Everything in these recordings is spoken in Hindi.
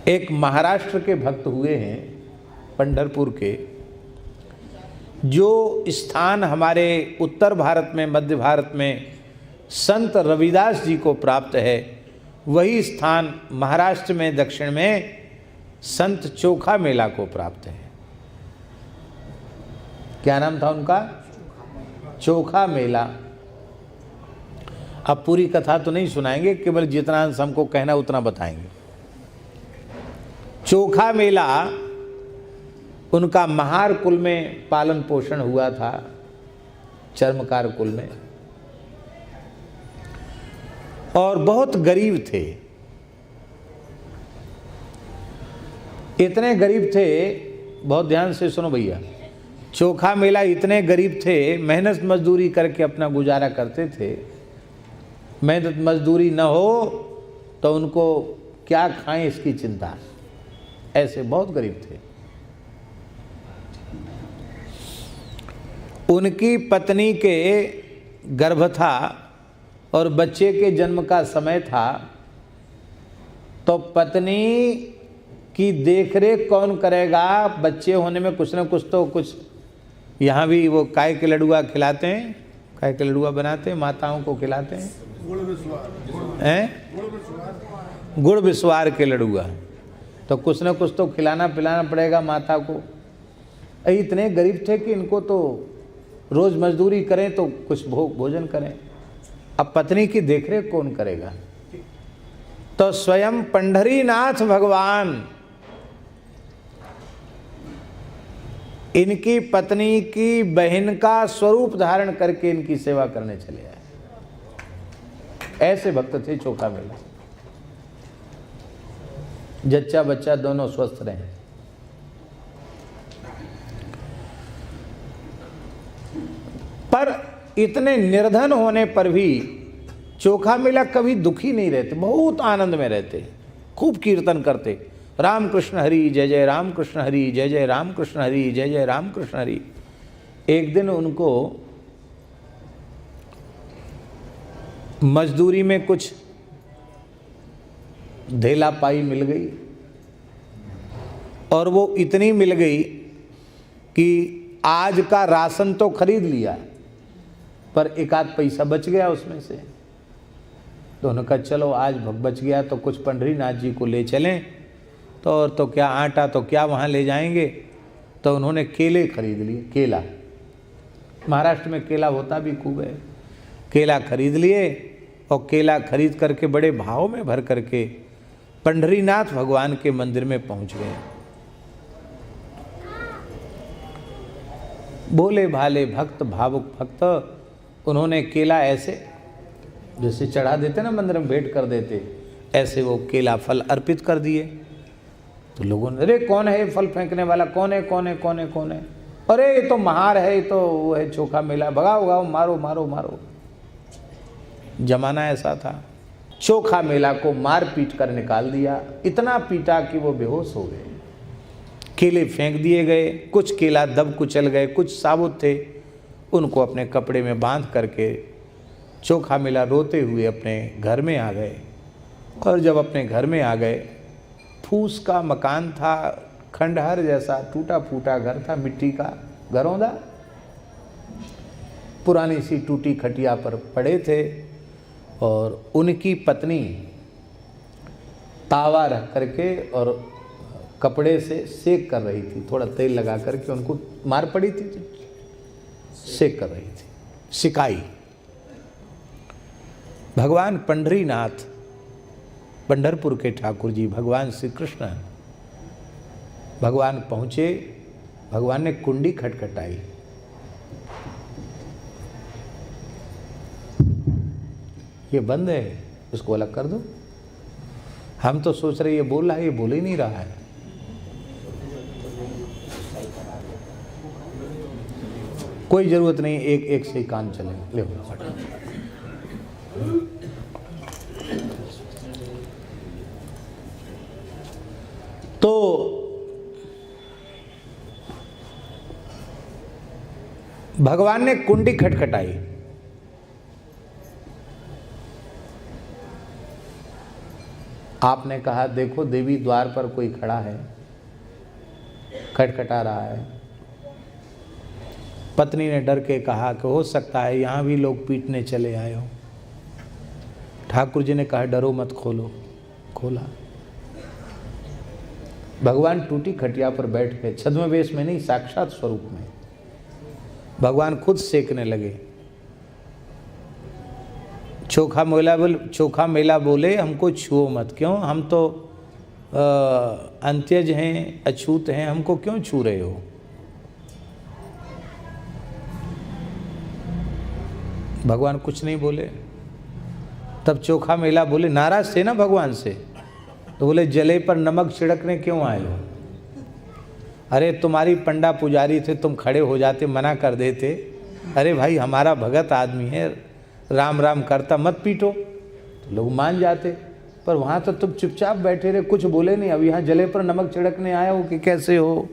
एक महाराष्ट्र के भक्त हुए हैं, पंढरपुर के। जो स्थान हमारे उत्तर भारत में, मध्य भारत में संत रविदास जी को प्राप्त है, वही स्थान महाराष्ट्र में दक्षिण में संत चोखा मेला को प्राप्त है। क्या नाम था उनका? चोखा मेला। अब पूरी कथा तो नहीं सुनाएंगे, केवल जितना अंश हमको कहना उतना बताएंगे। चोखा मेला उनका महार कुल में पालन पोषण हुआ था, चर्मकार कुल में, और बहुत गरीब थे। इतने गरीब थे, बहुत ध्यान से सुनो भैया, चोखा मेला इतने गरीब थे, मेहनत मजदूरी करके अपना गुजारा करते थे। मेहनत मजदूरी न हो तो उनको क्या खाएं इसकी चिंता, ऐसे बहुत गरीब थे। उनकी पत्नी के गर्भ था और बच्चे के जन्म का समय था, तो पत्नी की देखरेख कौन करेगा? बच्चे होने में कुछ न कुछ तो कुछ, यहाँ भी वो काय के लडुआ खिलाते हैं, काय के लडुआ बनाते हैं, माताओं को खिलाते हैं, गुड़ बिस्वार के लडुआ, तो कुछ न कुछ तो खिलाना पिलाना पड़ेगा माता को। इतने गरीब थे कि इनको तो रोज मजदूरी करें तो कुछ भोजन करें, अब पत्नी की देखरेख कौन करेगा? तो स्वयं पंढरीनाथ भगवान इनकी पत्नी की बहन का स्वरूप धारण करके इनकी सेवा करने चले आए। ऐसे भक्त थे चोखा मेला। जच्चा बच्चा दोनों स्वस्थ रहे। पर इतने निर्धन होने पर भी चोखा मेला कभी दुखी नहीं रहते, बहुत आनंद में रहते, खूब कीर्तन करते, राम कृष्ण हरि जय जय राम कृष्ण हरि जय जय राम कृष्ण हरि जय जय राम कृष्ण हरि। एक दिन उनको मजदूरी में कुछ धेला पाई मिल गई, और वो इतनी मिल गई कि आज का राशन तो खरीद लिया, पर एक आध पैसा बच गया उसमें से। तो उन्होंने कहा चलो आज बच गया तो कुछ पंढरीनाथ जी को ले चलें, तो और तो क्या, आटा तो क्या वहाँ ले जाएंगे। तो उन्होंने केले खरीद लिए। केला, महाराष्ट्र में केला होता भी खूब है। केला खरीद लिए और केला खरीद करके बड़े भाव में भर करके पंढरीनाथ भगवान के मंदिर में पहुँच गए। भोले भाले भक्त, भावुक भक्त, उन्होंने केला ऐसे जैसे चढ़ा देते ना, मंदिर में भेंट कर देते, ऐसे वो केला फल अर्पित कर दिए। तो लोगों ने, अरे कौन है ये फल फेंकने वाला, कौन है कौन है कौन है कौन है? अरे ये तो महार है, ये तो वो है चोखा मेला, भगाओ भगाओ, मारो मारो मारो। जमाना ऐसा था। चोखा मेला को मार पीट कर निकाल दिया, इतना पीटा कि वो बेहोश हो गए। केले फेंक दिए गए, कुछ केला दब कुचल गए, कुछ साबुत थे, उनको अपने कपड़े में बांध करके चोखा मेला रोते हुए अपने घर में आ गए। और जब अपने घर में आ गए, फूस का मकान था, खंडहर जैसा टूटा फूटा घर था, मिट्टी का घरौंदा, पुरानी सी टूटी खटिया पर पड़े थे, और उनकी पत्नी तावा रख करके और कपड़े से सेक कर रही थी, थोड़ा तेल लगा करके, उनको मार पड़ी थी, सेक कर रही थी, सिकाई। भगवान पंढरीनाथ, पंढरपुर के ठाकुर जी भगवान श्री कृष्ण, भगवान पहुँचे। भगवान ने कुंडी खटखटाई। ये बंद है, इसको अलग कर दो। हम तो सोच रहे ये बोल रहा है, ये बोल ही नहीं रहा है। कोई जरूरत नहीं, एक एक से ही काम चले। ले तो भगवान ने कुंडी खटखटाई। आपने कहा देखो देवी द्वार पर कोई खड़ा है, खटखटा रहा है। पत्नी ने डर के कहा कि हो सकता है यहाँ भी लोग पीटने चले आए हो। ठाकुर जी ने कहा डरो मत, खोलो। खोला। भगवान टूटी खटिया पर बैठ गए, छद्मवेश में नहीं, साक्षात स्वरूप में। भगवान खुद सेकने लगे। चोखा मेला बोले हमको छुओ मत। क्यों? हम तो अंत्यज हैं, अछूत हैं, हमको क्यों छू रहे हो? भगवान कुछ नहीं बोले। तब चोखा मेला बोले, नाराज थे ना भगवान से, तो बोले जले पर नमक छिड़कने क्यों आए हो? अरे तुम्हारी पंडा पुजारी थे, तुम खड़े हो जाते, मना कर देते। अरे भाई हमारा भगत आदमी है, राम राम करता, मत पीटो, तो लोग मान जाते। पर वहाँ तो तुम चुपचाप बैठे रहे, कुछ बोले नहीं। अब यहाँ जले पर नमक छिड़कने आए हो कि कैसे हो,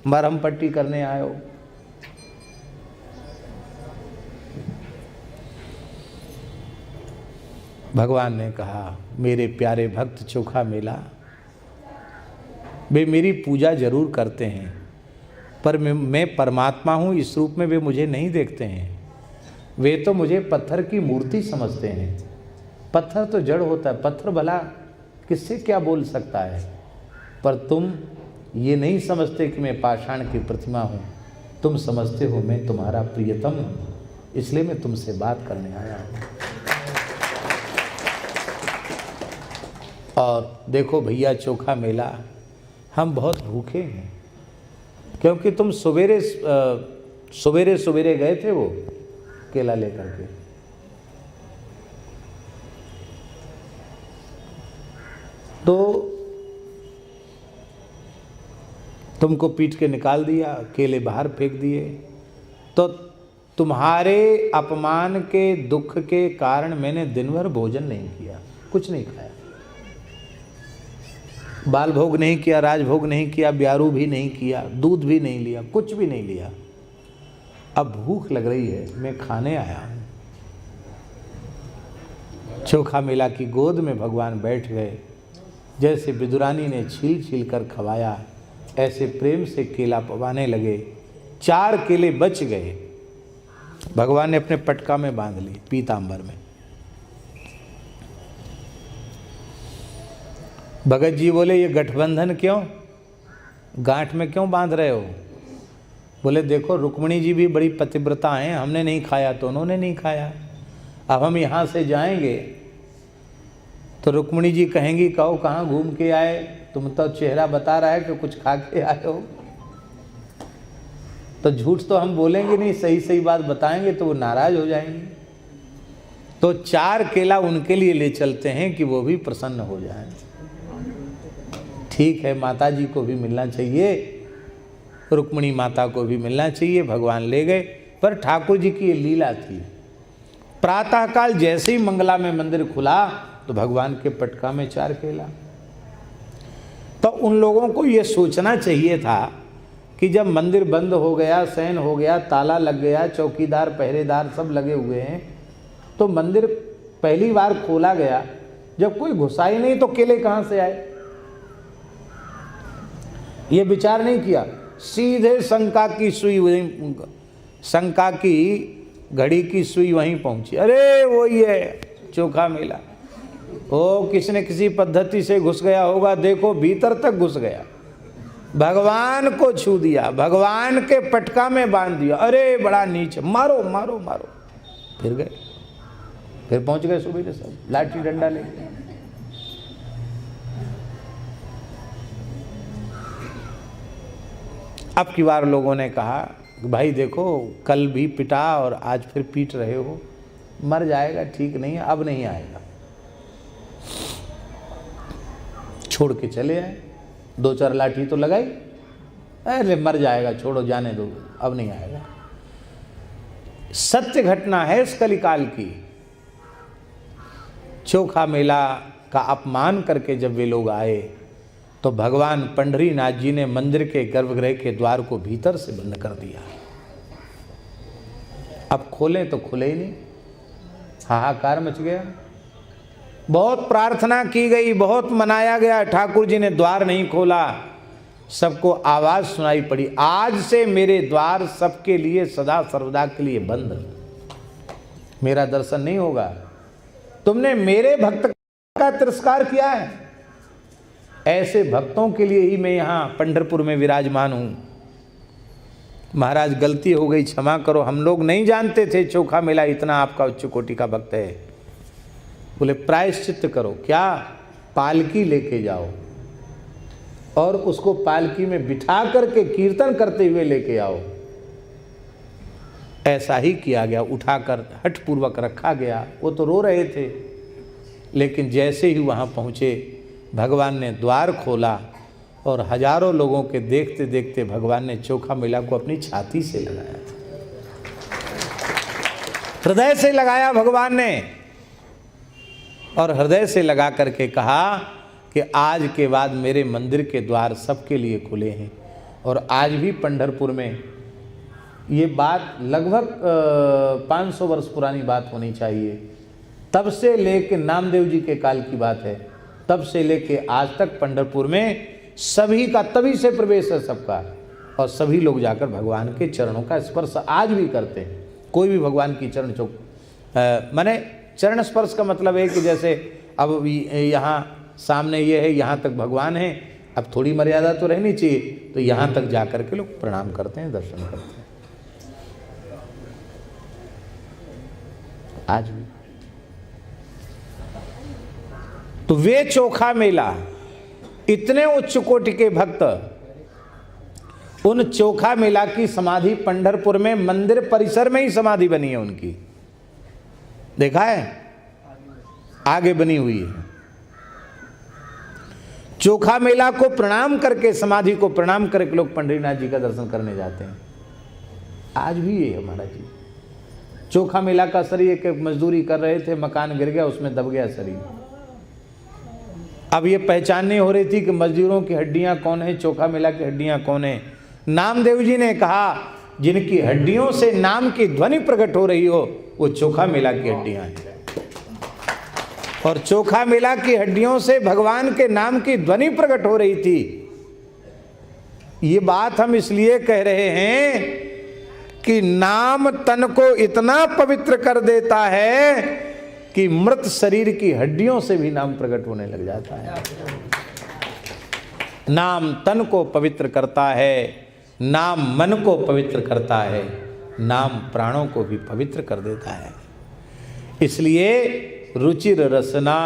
मरहम पट्टी करने आए हो? भगवान ने कहा मेरे प्यारे भक्त चोखा मेला, वे मेरी पूजा जरूर करते हैं, पर मैं परमात्मा हूँ इस रूप में वे मुझे नहीं देखते हैं। वे तो मुझे पत्थर की मूर्ति समझते हैं। पत्थर तो जड़ होता है, पत्थर भला किससे क्या बोल सकता है? पर तुम ये नहीं समझते कि मैं पाषाण की प्रतिमा हूँ, तुम समझते हो मैं तुम्हारा प्रियतम हूँ, इसलिए मैं तुमसे बात करने आया हूँ। और देखो भैया चोखा मेला, हम बहुत भूखे हैं, क्योंकि तुम सवेरे सवेरे गए थे वो केला लेकर के। तो तुमको पीट के निकाल दिया, केले बाहर फेंक दिए। तो तुम्हारे अपमान के दुख के कारण मैंने दिन भर भोजन नहीं किया, कुछ नहीं खाया, बाल भोग नहीं किया, राजभोग नहीं किया, ब्यारू भी नहीं किया, दूध भी नहीं लिया, कुछ भी नहीं लिया। अब भूख लग रही है, मैं खाने आया हूँ। चोखा मेला की गोद में भगवान बैठ गए। जैसे विदुरानी ने छील छील कर खवाया, ऐसे प्रेम से केला पवाने लगे। 4 केले बच गए। भगवान ने अपने पटका में बांध लिए, पीतांबर में। भगत जी बोले ये गठबंधन क्यों, गांठ में क्यों बांध रहे हो? बोले देखो रुक्मिणी जी भी बड़ी पतिव्रता हैं, हमने नहीं खाया तो उन्होंने नहीं खाया। अब हम यहाँ से जाएंगे तो रुक्मिणी जी कहेंगी कहो कहाँ घूम के आए, तुम तो चेहरा बता रहा है कि कुछ खा के आए हो। तो झूठ तो हम बोलेंगे नहीं, सही सही बात बताएंगे तो वो नाराज हो जाएंगे। तो 4 केला उनके लिए ले चलते हैं कि वो भी प्रसन्न हो जाएं। ठीक है, माता जी को भी मिलना चाहिए, रुक्मिणी माता को भी मिलना चाहिए। भगवान ले गए। पर ठाकुर जी की ये लीला थी। प्रातःकाल जैसे ही मंगला में मंदिर खुला तो भगवान के पटका में 4 केला। तो उन लोगों को ये सोचना चाहिए था कि जब मंदिर बंद हो गया, शयन हो गया, ताला लग गया, चौकीदार पहरेदार सब लगे हुए हैं, तो मंदिर पहली बार खोला गया, जब कोई घुसा ही नहीं तो केले कहाँ से आए? ये विचार नहीं किया। सीधे शंका की सुई वहीं, शंका की घड़ी की सुई वहीं पहुंची। अरे वो ही है चोखा मेला। ओ किसी न किसी पद्धति से घुस गया होगा, देखो भीतर तक घुस गया, भगवान को छू दिया, भगवान के पटका में बांध दिया। अरे बड़ा नीच, मारो मारो मारो। फिर गए, फिर पहुंच गए सुबह सब लाठी डंडा लेके। अब की बार लोगों ने कहा भाई देखो कल भी पिटा और आज फिर पीट रहे हो, मर जाएगा, ठीक नहीं है, अब नहीं आएगा। छोड़ के चले आए। 2-4 लाठी तो लगाई, अरे मर जाएगा, छोड़ो जाने दो, अब नहीं आएगा। सत्य घटना है इस कलिकाल की। चोखा मेला का अपमान करके जब वे लोग आए तो भगवान पंढरीनाथ जी ने मंदिर के गर्भगृह के द्वार को भीतर से बंद कर दिया। अब खोले तो खुले ही नहीं, हाहाकार मच गया। बहुत प्रार्थना की गई, बहुत मनाया गया, ठाकुर जी ने द्वार नहीं खोला। सबको आवाज सुनाई पड़ी, आज से मेरे द्वार सबके लिए सदा सर्वदा के लिए बंद, मेरा दर्शन नहीं होगा। तुमने मेरे भक्त का तिरस्कार किया है। ऐसे भक्तों के लिए ही मैं यहाँ पंढरपुर में विराजमान हूँ। महाराज गलती हो गई, क्षमा करो, हम लोग नहीं जानते थे चोखा मेला इतना आपका उच्च कोटि का भक्त है। बोले प्रायश्चित करो, क्या? पालकी लेके जाओ और उसको पालकी में बिठा करके कीर्तन करते हुए लेके आओ। ऐसा ही किया गया, उठाकर हठपूर्वक रखा गया। वो तो रो रहे थे, लेकिन जैसे ही वहाँ पहुँचे भगवान ने द्वार खोला और हजारों लोगों के देखते देखते भगवान ने चोखा मेला को अपनी छाती से लगाया था, हृदय से लगाया भगवान ने। और हृदय से लगा करके कहा कि आज के बाद मेरे मंदिर के द्वार सबके लिए खुले हैं। और आज भी पंढरपुर में, ये बात लगभग 500 वर्ष पुरानी बात होनी चाहिए, तब से लेके नामदेव जी के काल की बात है, तब से लेके आज तक पंढरपुर में सभी का तभी से प्रवेश है सबका। और सभी लोग जाकर भगवान के चरणों का स्पर्श आज भी करते हैं। कोई भी भगवान की चरण माने चरण स्पर्श का मतलब है कि जैसे अब यहाँ सामने ये है, यहाँ तक भगवान है, अब थोड़ी मर्यादा तो रहनी चाहिए, तो यहाँ तक जाकर के लोग प्रणाम करते हैं, दर्शन करते हैं आज भी। तो वे चोखा मेला, इतने उच्च कोटि के भक्त, उन चोखा मेला की समाधि पंढरपुर में मंदिर परिसर में ही समाधि बनी है उनकी, देखा है, आगे बनी हुई है। चोखा मेला को प्रणाम करके, समाधि को प्रणाम करके लोग पंढरीनाथ जी का दर्शन करने जाते हैं। आज भी ये है महाराज जी। चोखा मेला का शरीर, एक मजदूरी कर रहे थे, मकान गिर गया, उसमें दब गया शरीर। अब ये पहचान नहीं हो रही थी कि मजदूरों की हड्डियां कौन है, चोखा मेला की हड्डियां कौन है। नामदेव जी ने कहा, जिनकी हड्डियों से नाम की ध्वनि प्रकट हो रही हो, वो चोखा मेला की हड्डियां हैं। और चोखा मेला की हड्डियों से भगवान के नाम की ध्वनि प्रकट हो रही थी। ये बात हम इसलिए कह रहे हैं कि नाम तन को इतना पवित्र कर देता है कि मृत शरीर की हड्डियों से भी नाम प्रकट होने लग जाता है। नाम तन को पवित्र करता है, नाम मन को पवित्र करता है, नाम प्राणों को भी पवित्र कर देता है। इसलिए रुचिर रसना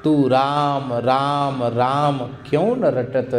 तू राम राम राम क्यों न रटत,